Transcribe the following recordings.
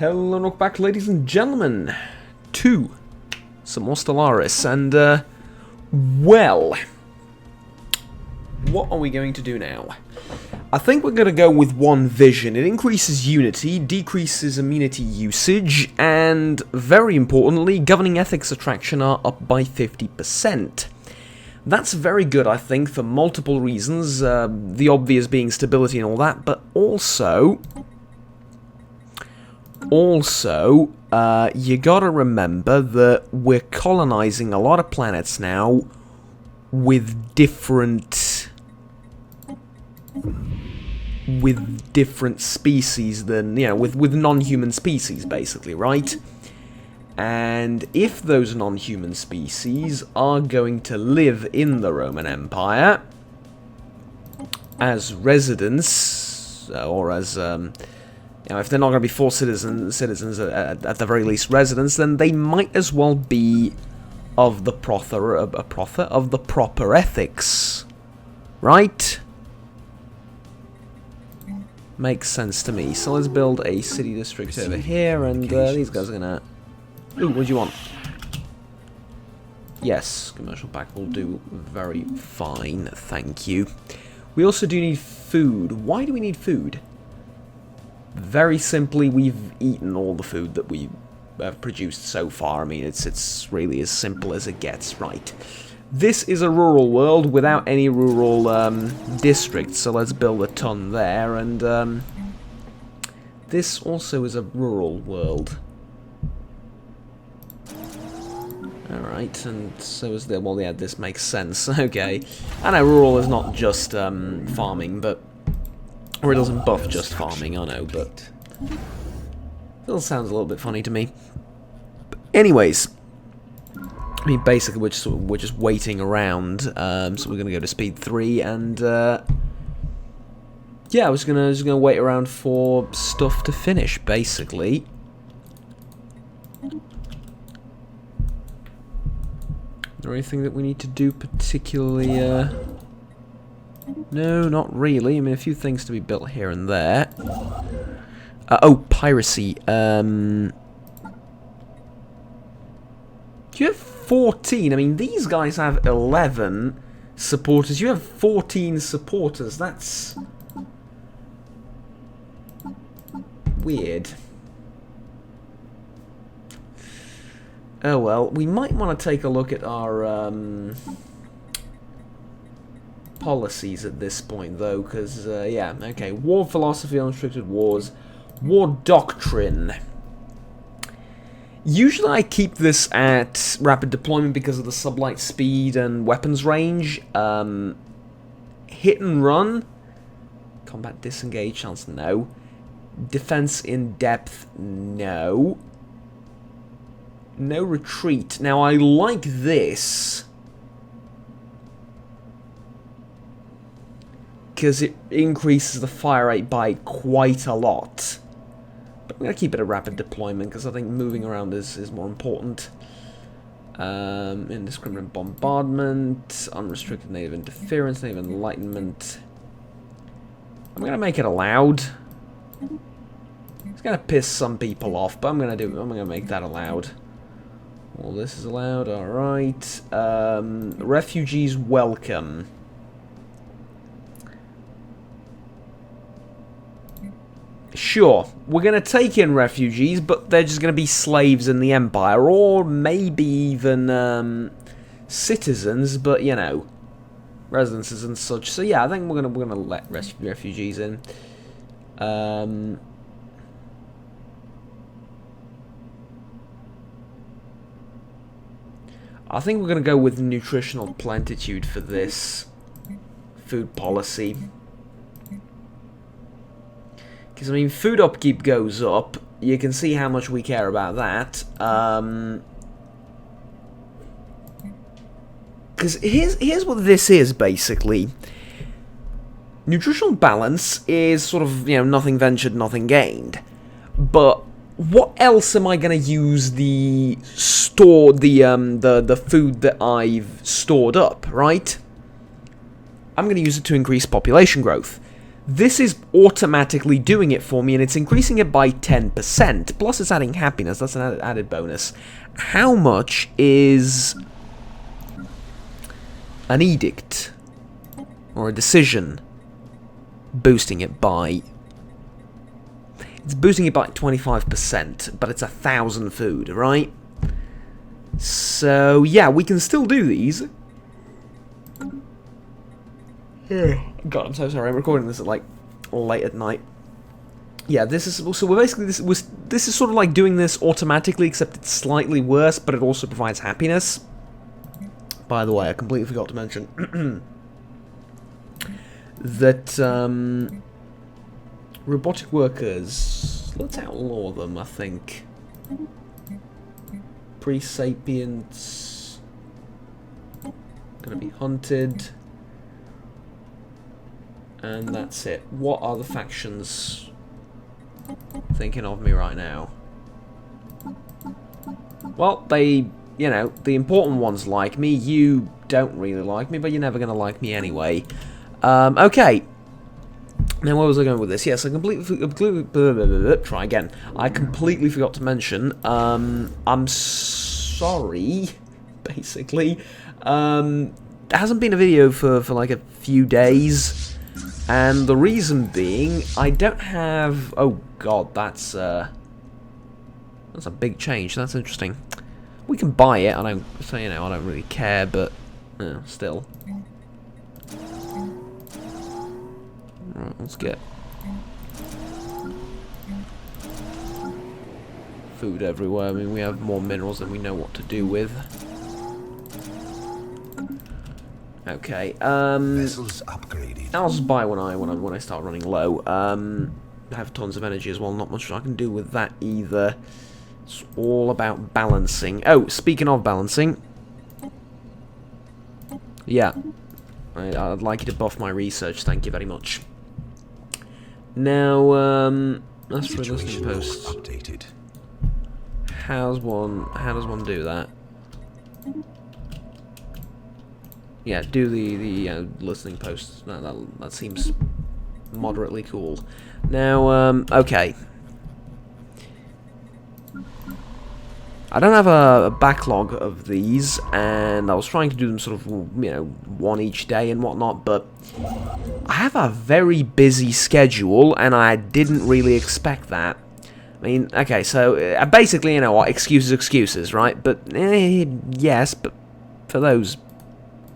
Hello and welcome back, ladies and gentlemen, to some more Stellaris, and, well, what are we going to do now? I think we're going to go with one vision. It increases unity, decreases amenity usage, and, very importantly, governing ethics attraction are up by 50%. That's very good, I think, for multiple reasons, the obvious being stability and all that, but also, you gotta remember that we're colonizing a lot of planets now with different species than, you know, with non-human species, basically, right? And if those non-human species are going to live in the Roman Empire as residents, or as, you know, if they're not going to be full citizens at the very least residents, then they might as well be of the proper ethics, right? Makes sense to me. So let's build a city district over here, and these guys are gonna. Ooh, what do you want? Yes, commercial pack will do very fine, thank you. We also do need food. Why do we need food? Very simply, we've eaten all the food that we have produced so far. I mean, it's really as simple as it gets, right? This is a rural world without any rural districts, so let's build a ton there, and this also is a rural world. Alright, and so is the... well, yeah, this makes sense, okay. I know rural is not just farming, but... or it doesn't buff just farming, I know, but... still sounds a little bit funny to me. But anyways, I mean, basically we're just waiting around, so we're gonna go to speed 3, and yeah, I was just gonna wait around for stuff to finish, basically. Is there anything that we need to do particularly? No, not really. I mean, a few things to be built here and there. Oh, piracy. Do you have 14? I mean, these guys have 11 supporters. You have 14 supporters. That's weird. Oh well, we might want to take a look at our policies at this point, though, because, yeah, okay. War philosophy, unrestricted wars. War doctrine. Usually I keep this at rapid deployment because of the sublight speed and weapons range. Hit and run. Combat disengage chance, no. Defense in depth, no. No retreat. Now, I like this because it increases the fire rate by quite a lot. But I'm going to keep it a rapid deployment because I think moving around is more important. Indiscriminate bombardment, unrestricted native interference, native enlightenment. I'm going to make it allowed. It's going to piss some people off, but I'm going to make that allowed. All this is allowed, alright. Refugees welcome. Sure, we're going to take in refugees, but they're just going to be slaves in the Empire, or maybe even citizens, but, you know, residences and such. So yeah, I think we're gonna let refugees in. I think we're going to go with nutritional plentitude for this food policy. Because, I mean, food upkeep goes up. You can see how much we care about that. Because here's what this is, basically. Nutritional balance is sort of, you know, nothing ventured, nothing gained. But what else am I going to use the food that I've stored up, right? I'm going to use it to increase population growth. this is automatically doing it for me, and it's increasing it by 10%. Plus, it's adding happiness. That's an added bonus. How much is an edict or a decision boosting it by? It's boosting it by 25%, but it's 1,000 food, right? So, yeah, we can still do these. God, I'm so sorry. I'm recording this at, like, late at night. Yeah, this is... So, we're basically... This is sort of like doing this automatically, except it's slightly worse, but it also provides happiness. By the way, I completely forgot to mention that, robotic workers... Let's outlaw them, I think. Pre-sapients... Gonna be hunted... And that's it. What are the factions thinking of me right now? Well, they, you know, the important ones like me. You don't really like me, but you're never going to like me anyway. Okay. Now, where was I going with this? Yes, I completely try again. I completely forgot to mention, I'm sorry, basically. There hasn't been a video for like a few days. And the reason being, I don't have... Oh god, that's a big change. That's interesting. We can buy it. I don't, so you know, I don't really care, but still. Right, let's get food everywhere. I mean, we have more minerals than we know what to do with. Okay, Vessels upgraded. I'll just buy when I start running low. I have tons of energy as well, not much I can do with that either. It's all about balancing. Oh, speaking of balancing, yeah, I'd like you to buff my research, thank you very much. Now, that's for listening posts. Updated. How does one do that? Yeah, do the listening posts. No, that seems moderately cool. Now, okay. I don't have a backlog of these, and I was trying to do them sort of, you know, one each day and whatnot, but I have a very busy schedule, and I didn't really expect that. I mean, okay, so basically, you know what, excuses, right? But, yes, but for those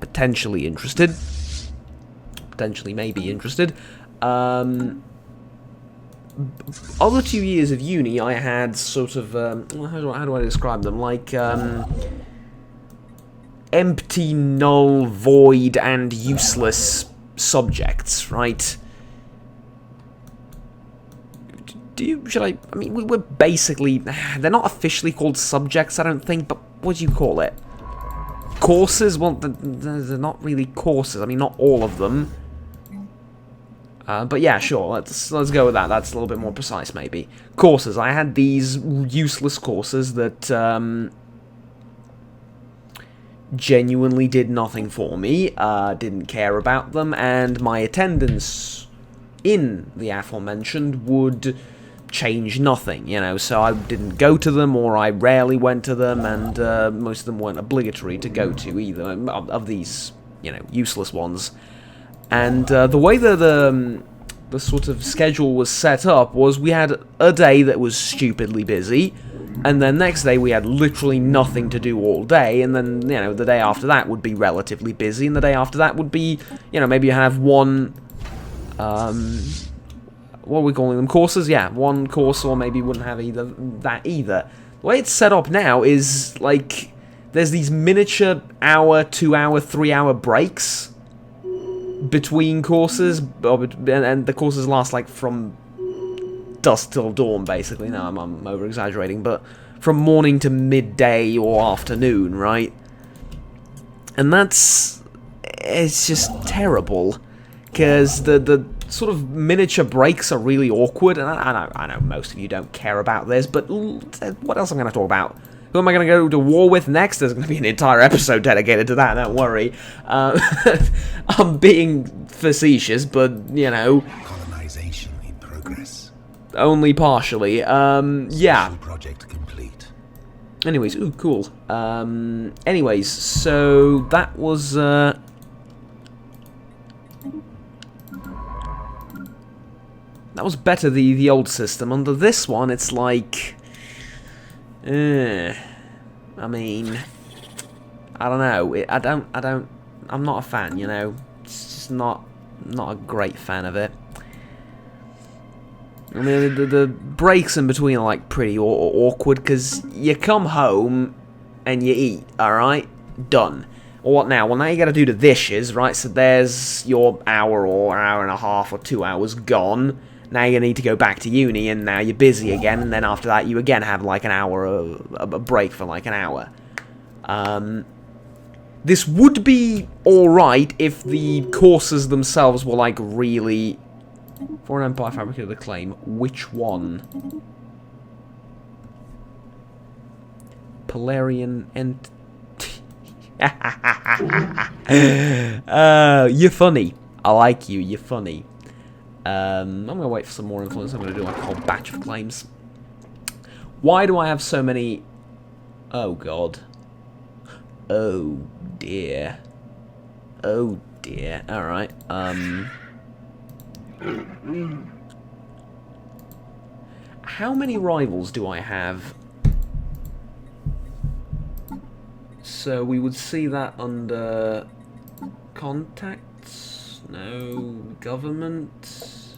potentially interested, maybe interested, other 2 years of uni, I had sort of, how do I describe them, like, empty, null, void, and useless subjects, right? I mean, we're basically, they're not officially called subjects, I don't think, but what do you call it? Courses? Well, they're not really courses. I mean, not all of them. But yeah, sure. Let's go with that. That's a little bit more precise, maybe. Courses. I had these useless courses that genuinely did nothing for me. Didn't care about them, and my attendance in the aforementioned would change nothing, you know, so I didn't go to them, or I rarely went to them, and most of them weren't obligatory to go to either, of these, you know, useless ones. And the way that the sort of schedule was set up was we had a day that was stupidly busy, and then next day we had literally nothing to do all day, and then, you know, the day after that would be relatively busy, and the day after that would be, you know, maybe you have one, what are we calling them? Courses? Yeah, one course, or maybe wouldn't have that either. The way it's set up now is, like, there's these miniature hour, 2 hour, 3 hour breaks between courses, and the courses last, like, from dusk till dawn, basically. No, I'm over-exaggerating, but from morning to midday or afternoon, right? And it's just terrible, because the sort of miniature breaks are really awkward, and I know most of you don't care about this, but what else am I going to talk about? Who am I going to go to war with next? There's going to be an entire episode dedicated to that, don't worry. I'm being facetious, but, you know, only partially. Yeah. Special project complete. Anyways, ooh, cool. Anyways, so that was, that was better, the old system. Under this one, it's like... I mean... I don't know. I'm not a fan, you know? It's just not a great fan of it. I mean, the breaks in between are, like, pretty awkward, because you come home and you eat, alright? Done. Well, what now? Well, now you gotta do the dishes, right? So there's your hour or hour and a half or 2 hours gone. Now you need to go back to uni, and now you're busy again, and then after that you again have, like, an hour, a break for, like, an hour. This would be alright if the courses themselves were, like, really... Foreign Empire fabricated the claim. Which one? Polarian and... You're funny. I like you. You're funny. I'm going to wait for some more influence. I'm going to do like a whole batch of claims. Why do I have so many... Oh, God. Oh, dear. Oh, dear. Alright. How many rivals do I have? So we would see that under contacts? No. Government?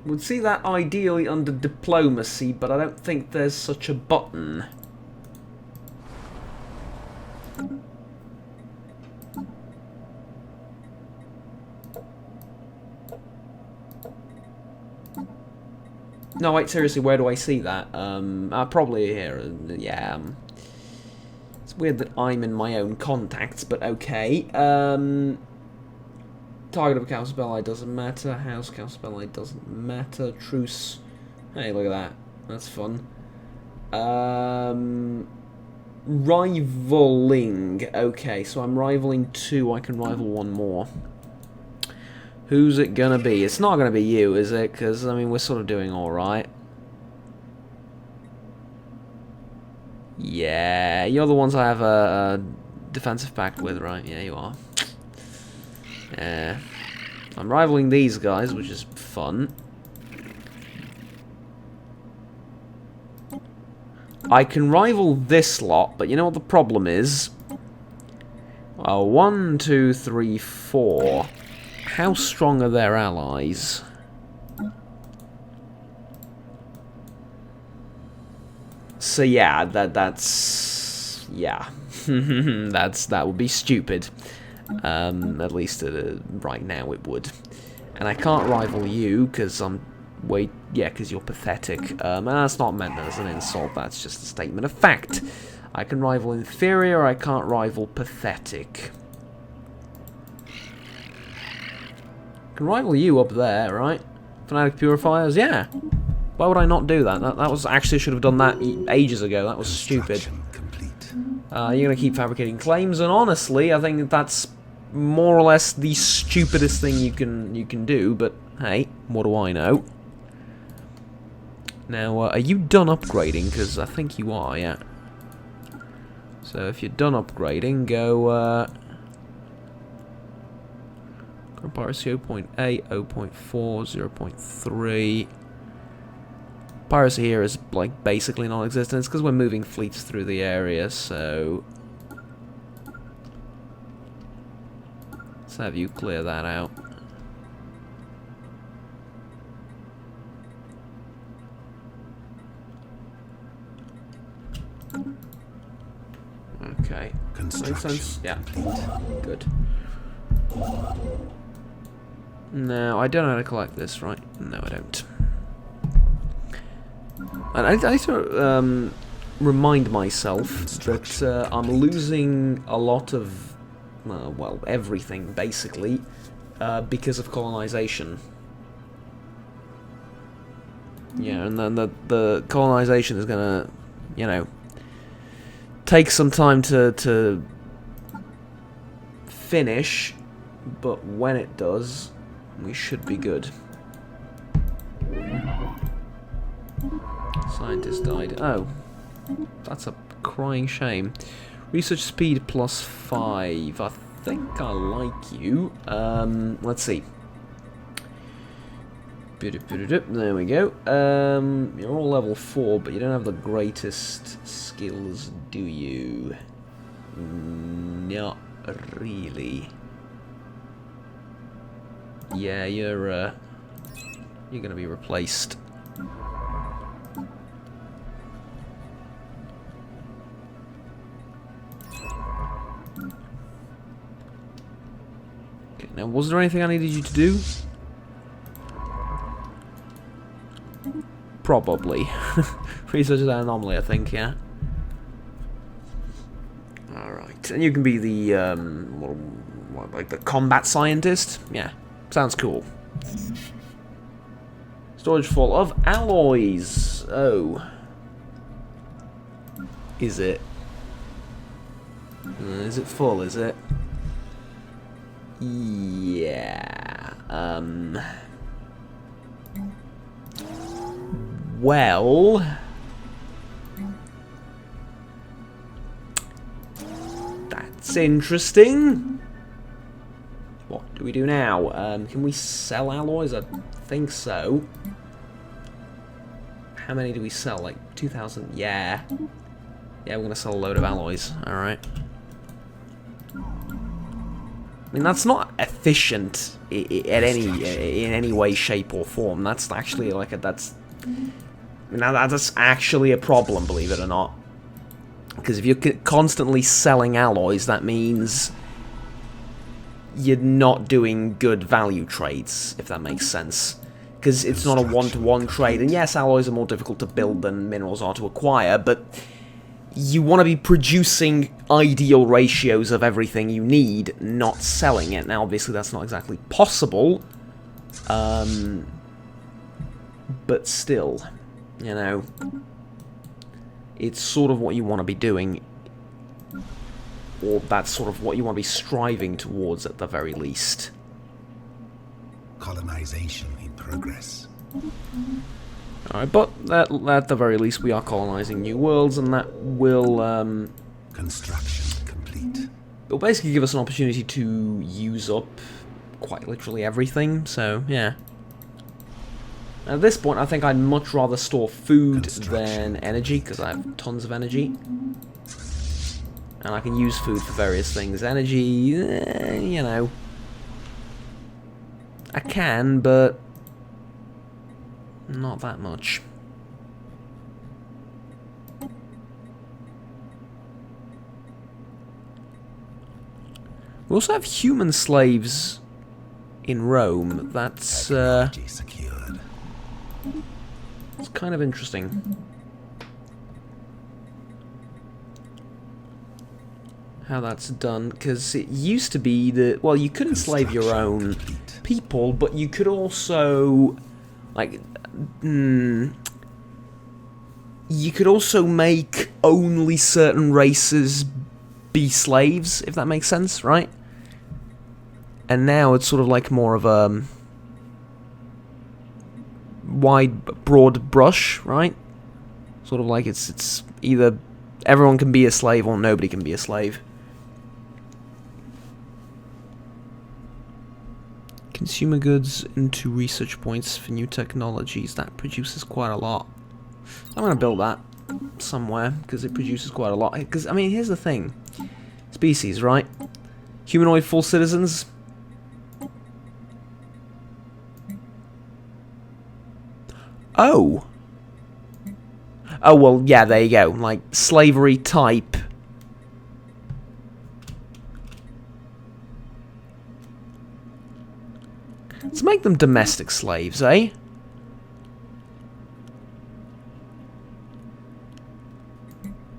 Would see that ideally under diplomacy, but I don't think there's such a button. No, wait, seriously, where do I see that? Probably here, yeah. It's weird that I'm in my own contacts, but okay. Target of a council ally doesn't matter. House council ally doesn't matter. Truce. Hey, look at that. That's fun. Rivaling. Okay, so I'm rivaling 2. I can rival 1 more. Who's it gonna be? It's not gonna be you, is it? Because, I mean, we're sort of doing alright. Yeah, you're the ones I have a defensive pact with, right? Yeah, you are. Yeah. I'm rivaling these guys, which is fun. I can rival this lot, but you know what the problem is? 1, 2, 3, 4... How strong are their allies? So yeah, that's yeah, that would be stupid. At least right now it would. And I can't rival you because because you're pathetic. And that's not meant as an insult. That's just a statement of fact. I can rival inferior. I can't rival pathetic. Can rival you up there, right? Fanatic Purifiers, yeah. Why would I not do that? That was actually should have done that ages ago. That was stupid. You're gonna keep fabricating claims, and honestly, I think that's more or less the stupidest thing you can do. But hey, what do I know? Now, are you done upgrading? Because I think you are, yeah. So if you're done upgrading, go. Piracy 0.8, 0.4, 0.3. Piracy here is like basically non-existent. It's because we're moving fleets through the area, so let's have you clear that out. Okay. Makes sense? Yeah. Good. No, I don't know how to collect this, right? No, I don't. And I need to remind myself that I'm losing a lot of, well, everything, basically, because of colonization. Yeah, and then the colonization is gonna, you know, take some time to finish, but when it does, we should be good. Scientist died. Oh. That's a crying shame. Research speed +5. I think I like you. Let's see. There we go. You're all level 4, but you don't have the greatest skills, do you? Not really. Yeah, you're gonna be replaced. Okay, now was there anything I needed you to do? Probably. Research that anomaly, I think, yeah. Alright, and you can be the, like the combat scientist? Yeah, sounds cool. Storage full of alloys. Oh. Is it? Is it full, is it? Yeah. Well... That's interesting. What do we do now? Can we sell alloys? I think so. How many do we sell? Like 2,000? Yeah. Yeah, we're gonna sell a load of alloys. Alright. I mean, that's not efficient in any way, shape, or form. That's actually like that's actually a problem, believe it or not. Because if you're constantly selling alloys, that means you're not doing good value trades, if that makes sense. Because it's not a one-to-one trade. And yes, alloys are more difficult to build than minerals are to acquire, but you want to be producing ideal ratios of everything you need, not selling it. Now, obviously, that's not exactly possible. But still, you know, it's sort of what you want to be doing, or that's sort of what you want to be striving towards at the very least. Colonization in progress. Alright, but at the very least we are colonizing new worlds, and that will, Construction complete. it'll basically give us an opportunity to use up quite literally everything, so, yeah. At this point, I think I'd much rather store food than energy, because I have tons of energy. And I can use food for various things. Energy, you know. I can, but not that much. We also have human slaves in Rome. That's Secured. it's kind of interesting. How that's done, because it used to be that, well, you could enslave your own people, but you could also, like, you could also make only certain races be slaves, if that makes sense, right? And now it's sort of like more of a wide, broad brush, right? Sort of like it's either everyone can be a slave or nobody can be a slave. Consumer goods into research points for new technologies. That produces quite a lot. I'm going to build that somewhere, because it produces quite a lot. Because, I mean, here's the thing. Species, right? Humanoid full citizens. Oh! Oh, well, yeah, there you go. Like, slavery type. Let's make them domestic slaves, eh?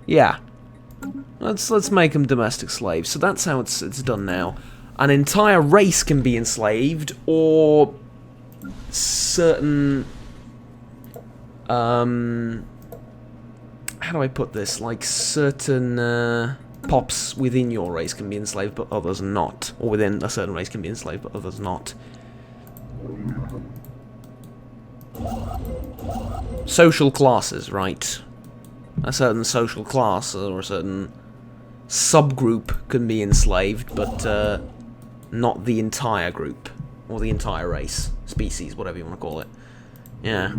Yeah. Let's make them domestic slaves. So that's how it's done now. An entire race can be enslaved, or certain how do I put this? Like certain pops within your race can be enslaved, but others not. Or within a certain race can be enslaved, but others not. social classes, right? A certain social class or a certain subgroup can be enslaved, but not the entire group or the entire race, species, whatever you want to call it. Yeah,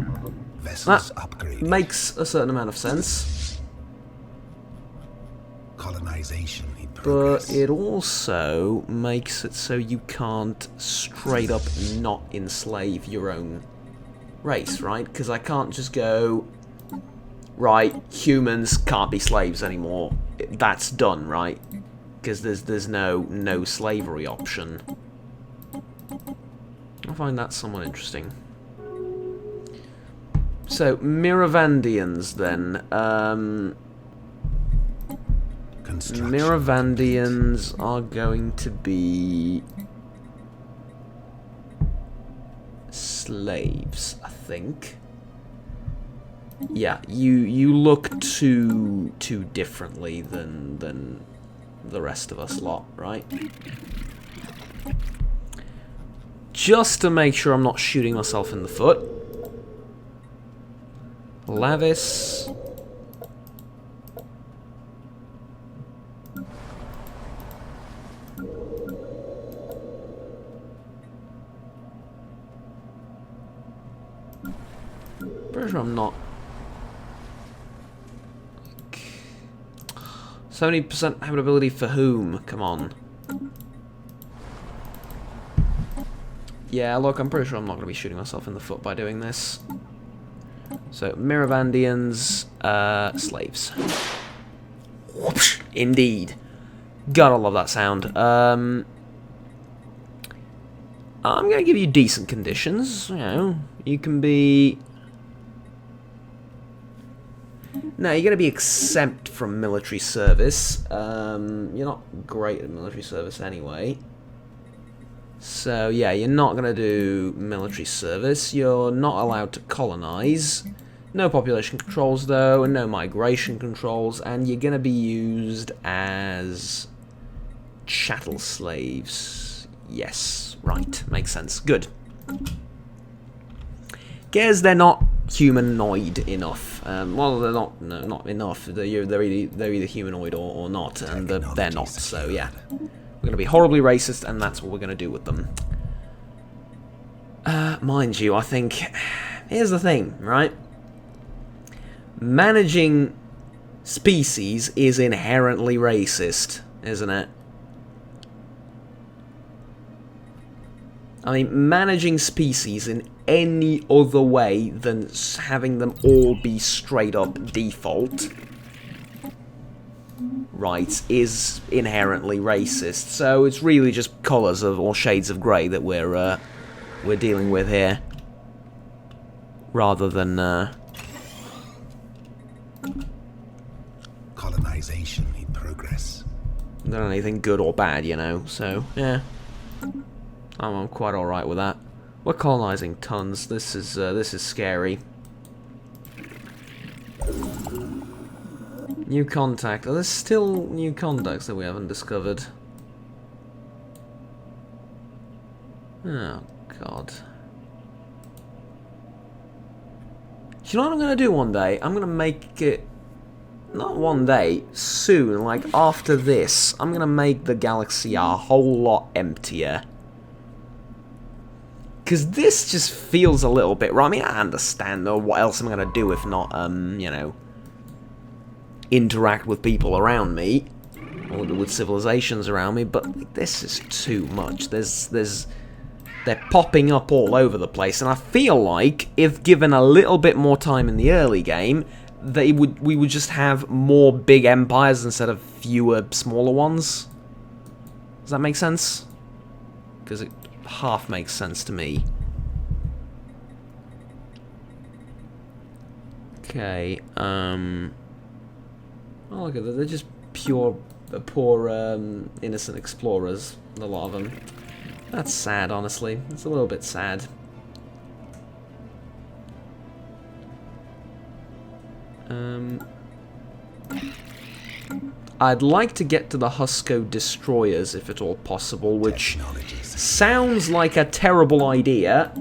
Vessels that upgraded. makes a certain amount of sense, Colonization in progress. but it also makes it so you can't straight up not enslave your own race, right? Because I can't just go, right, humans can't be slaves anymore. That's done, right? Because there's no slavery option. I find that somewhat interesting. So, Miravandians, then. Construction Miravandians are going to be slaves, I think. Yeah, you look too differently than the rest of us lot, right? Just to make sure I'm not shooting myself in the foot. Lavis. Pretty sure I'm not. 70% habitability for whom? Come on. Yeah, look, I'm pretty sure I'm not going to be shooting myself in the foot by doing this. So, Miravandians, slaves. Whoosh, indeed. Gotta love that sound. I'm going to give you decent conditions. You know, you can be... No, you're going to be exempt from military service. You're not great at military service anyway. So, yeah, you're not going to do military service. You're not allowed to colonize. No population controls, though, and no migration controls. And you're going to be used as chattel slaves. Yes, right. Makes sense. Good. Guess they're not humanoid enough. Well, they're not. No, not enough. They're either humanoid or not, and they're not. So yeah, we're gonna be horribly racist, and that's what we're gonna do with them. Mind you, I think here's the thing, right? Managing species is inherently racist, isn't it? I mean, managing species in any other way than having them all be straight up default, right, is inherently racist. So it's really just colours of or shades of grey that we're dealing with here, rather than colonization in progress. than anything good or bad, you know. So yeah. I'm quite alright with that. We're colonizing tons. This is scary. New contact. Oh, there's still new contacts that we haven't discovered. Oh, God. You know what I'm going to do one day? I'm going to make it... Not one day, soon, like after this, I'm going to make the galaxy a whole lot emptier. Because this just feels a little bit... I mean, I understand, though, what else am I going to do if not, you know, interact with people around me, or with civilizations around me, but like, this is too much. They're popping up all over the place, and I feel like, if given a little bit more time in the early game, we would just have more big empires instead of fewer smaller ones. Does that make sense? Because it half makes sense to me. Okay, oh look at that, they're just poor innocent explorers, a lot of them. That's sad, honestly. It's a little bit sad. I'd like to get to the Husco destroyers, if at all possible, which sounds like a terrible idea.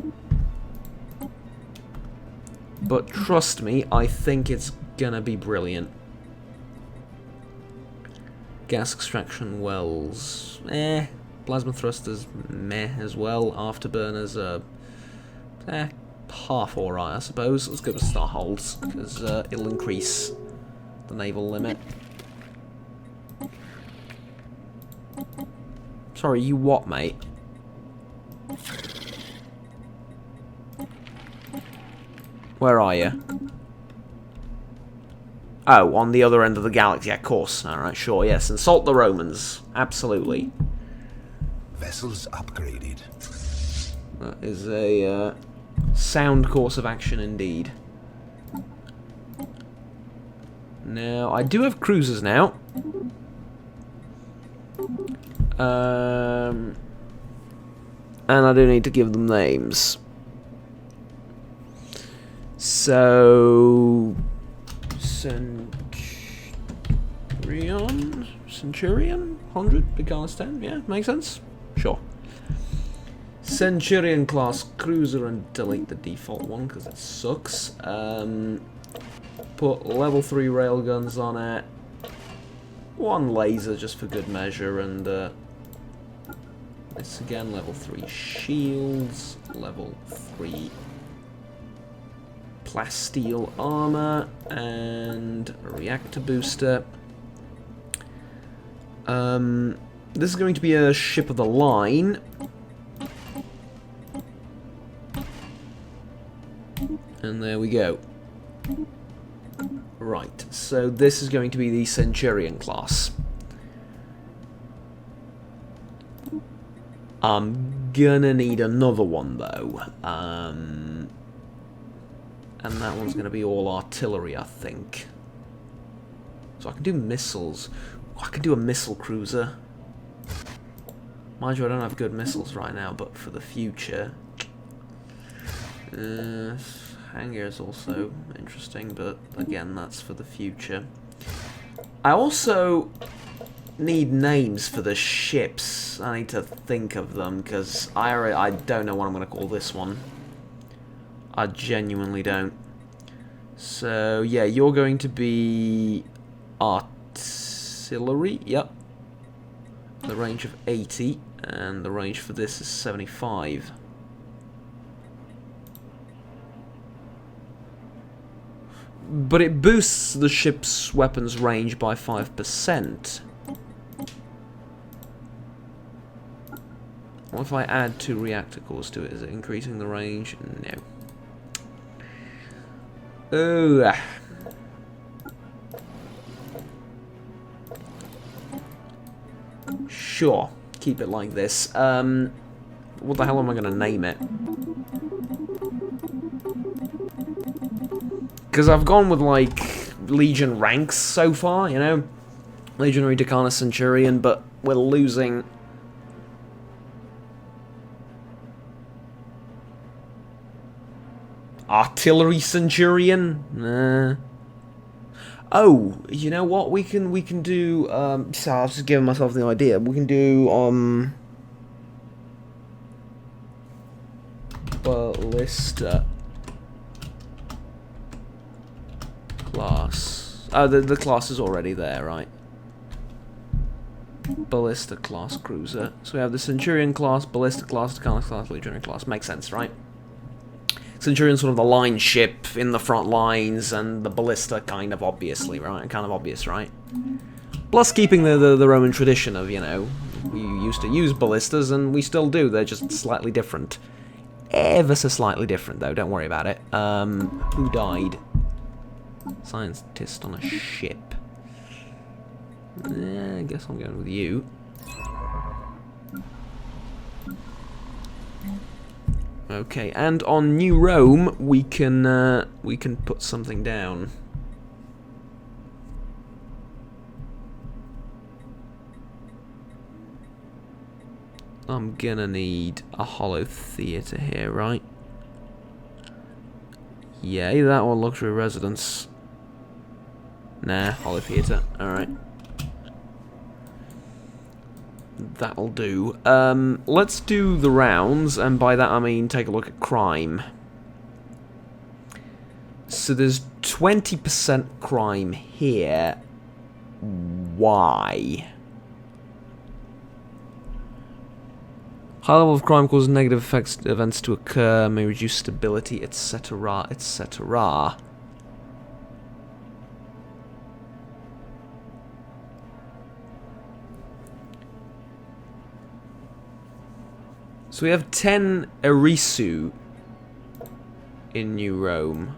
But trust me, I think it's gonna be brilliant. Gas extraction wells, Plasma thrusters, meh as well. Afterburners are, half alright, I suppose. Let's go to Starholds, because it'll increase the naval limit. Sorry, you what, mate? Where are you? Oh, on the other end of the galaxy, yeah, of course. Alright, sure, yes. Insult the Romans. Absolutely. Vessels upgraded. That is a sound course of action indeed. Now, I do have cruisers now. And I do need to give them names. So... Centurion? 100? Big Carlos 10? Yeah, makes sense? Sure. Centurion class cruiser and delete the default one because it sucks. Put level 3 railguns on it. One laser just for good measure, and this again, level 3 shields, level 3 plasteel armor, and a reactor booster. This is going to be a ship of the line. And there we go. Right, so this is going to be the Centurion class. I'm gonna need another one though. And that one's gonna be all artillery, I think. So I can do missiles. I can do a missile cruiser. Mind you, I don't have good missiles right now, but for the future. Hangar is also interesting, but again, that's for the future. I also need names for the ships. I need to think of them, because I don't know what I'm going to call this one. I genuinely don't. So, yeah, you're going to be artillery, yep. The range of 80, and the range for this is 75. But it boosts the ship's weapons range by 5%. What if I add 2 reactor cores to it? Is it increasing the range? No. Oh. Sure. Keep it like this. What the hell am I going to name it? Because I've gone with, like, Legion ranks so far, you know? Legionary Decana Centurion, but we're losing... Artillery Centurion? Nah. Oh, you know what? We can do, so I was just giving myself the idea. We can do, Ballista class. Oh, the class is already there, right? Ballista class cruiser. So we have the Centurion class, Ballista class, Decana class, Legionary class. Makes sense, right? Centurion's sort of the line ship in the front lines, and the Ballista kind of obviously, right? Kind of obvious, right? Plus keeping the Roman tradition of, you know, we used to use ballistas, and we still do. They're just slightly different. Ever so slightly different, though. Don't worry about it. Who died? Scientist on a ship. I guess I'm going with you. Okay, and on New Rome, we can put something down. I'm gonna need a hollow theatre here, right? Yeah, either that or luxury residence. Nah, hollow theatre. Alright. That'll do. Let's do the rounds, and by that I mean take a look at crime. So there's 20% crime here. Why? High level of crime causes negative events to occur, may reduce stability, etc., etc. So we have 10 Erisu in New Rome.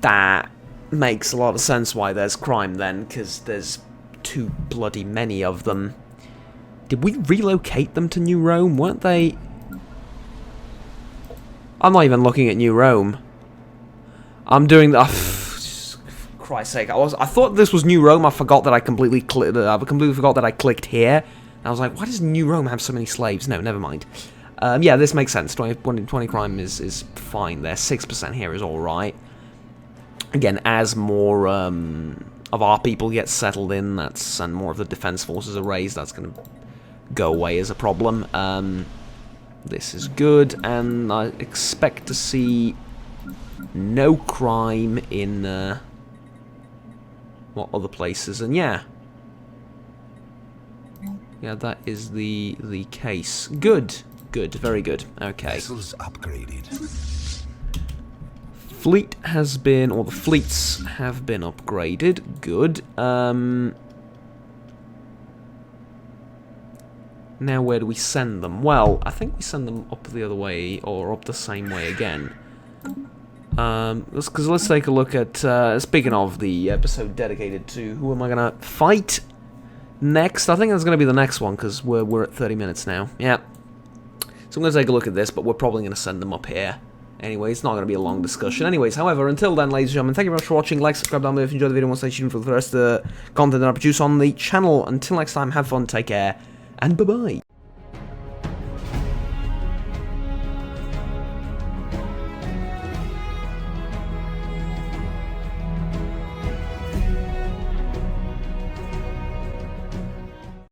That makes a lot of sense why there's crime then, because there's too bloody many of them. Did we relocate them to New Rome? Weren't they... I'm not even looking at New Rome. I'm doing the... for Christ's sake, I thought this was New Rome. I forgot that I completely forgot that I clicked here. And I was like, why does New Rome have so many slaves? No, never mind. Yeah, this makes sense. 20 crime is fine there. 6% here is alright. Again, as more of our people get settled in, and more of the defense forces are raised, that's going to go away as a problem. This is good, and I expect to see no crime in what other places, and yeah, that is the case. Good, very good. Okay. Vessels upgraded. Fleet has been, or the fleets have been upgraded. Good. Now where do we send them? Well, I think we send them up the other way, or up the same way again. Because let's take a look at, speaking of the episode dedicated to who am I going to fight next. I think that's going to be the next one, because we're at 30 minutes now. Yeah. So I'm going to take a look at this, but we're probably going to send them up here. Anyway, it's not going to be a long discussion. Anyways, however, until then, ladies and gentlemen, thank you very much for watching. Like, subscribe down below if you enjoyed the video and want to stay tuned for the rest of the content that I produce on the channel. Until next time, have fun, take care, and bye-bye.